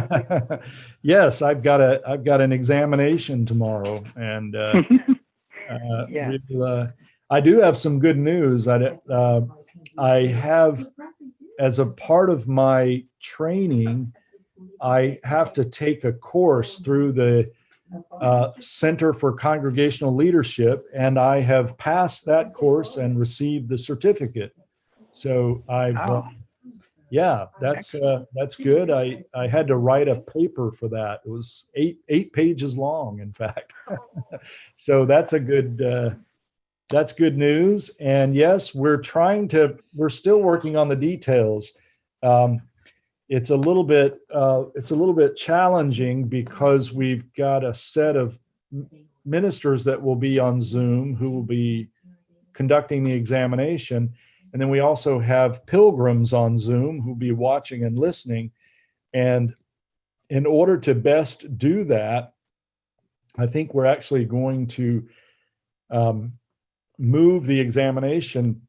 Yes, I've got an examination tomorrow, and Yeah. I do have some good news. I have, as a part of my training, I have to take a course through the Center for Congregational Leadership, and I have passed that course and received the certificate. So that's good. I had to write a paper for that. It was eight pages long, in fact. So that's good news. And yes, we're still working on the details. It's a little bit challenging because we've got a set of ministers that will be on Zoom who will be conducting the examination. And then we also have pilgrims on Zoom who'll be watching and listening. And in order to best do that, I think we're actually going to move the examination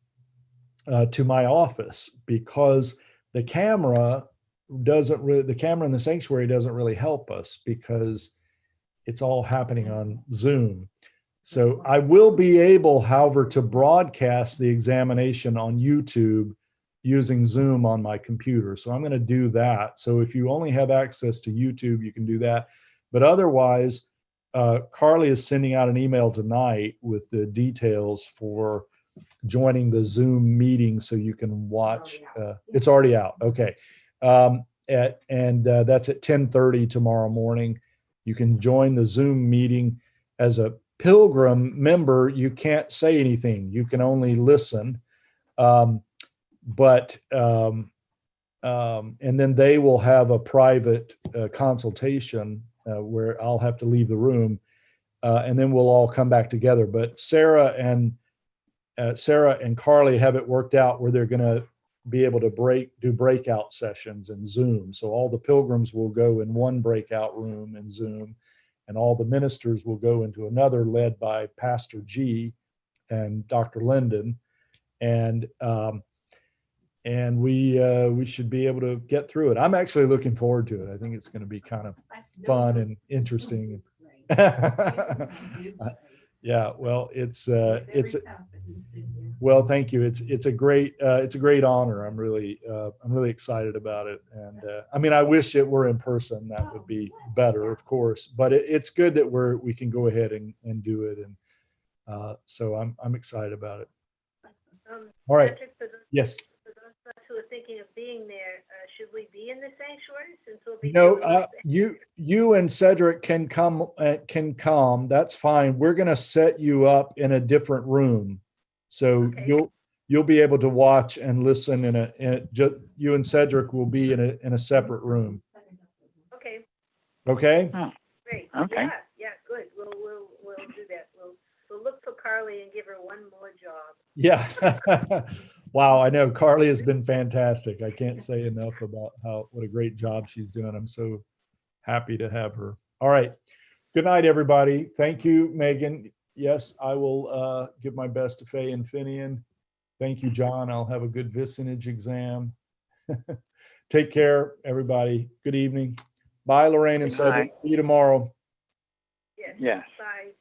to my office, because the camera in the sanctuary doesn't really help us because it's all happening on Zoom. So I will be able, however, to broadcast the examination on YouTube using Zoom on my computer. So I'm going to do that. So if you only have access to YouTube, you can do that. But otherwise, Carly is sending out an email tonight with the details for joining the Zoom meeting so you can watch. It's already out. Okay. That's at 10:30 tomorrow morning. You can join the Zoom meeting. As a pilgrim member, you can't say anything. You can only listen. And then they will have a private consultation where I'll have to leave the room, and then we'll all come back together. But Sarah and Carly have it worked out where they're going to be able to do breakout sessions in Zoom. So all the pilgrims will go in one breakout room in Zoom, and all the ministers will go into another, led by Pastor G and Dr. Linden. And we should be able to get through it. I'm actually looking forward to it. I think it's going to be kind of fun and interesting. Yeah, well, well, thank you. It's a great honor. I'm really excited about it. And I mean, I wish it were in person. That would be better, of course. But it's good that we can go ahead and do it. And so I'm excited about it. All right. Patrick, Yes. for those of us who are thinking of being there, should we be in the sanctuary since we'll be? No, you and Cedric can come. That's fine. We're going to set you up in a different room, so Okay. you'll be able to watch and listen you and Cedric will be in a separate room. Okay, Okay. Oh, great. Okay. Yeah, good. We'll do that. We'll look for Carly and give her one more job. Yeah. Wow, I know Carly has been fantastic. I can't say enough about what a great job she's doing. I'm so happy to have her. All right. Good night, everybody. Thank you, Megan. Yes, I will give my best to Faye and Finian. Thank you, John. I'll have a good vicinage exam. Take care, everybody. Good evening. Bye, Lorraine and Good Cedric. night. See you tomorrow. Yes. Yes. Bye.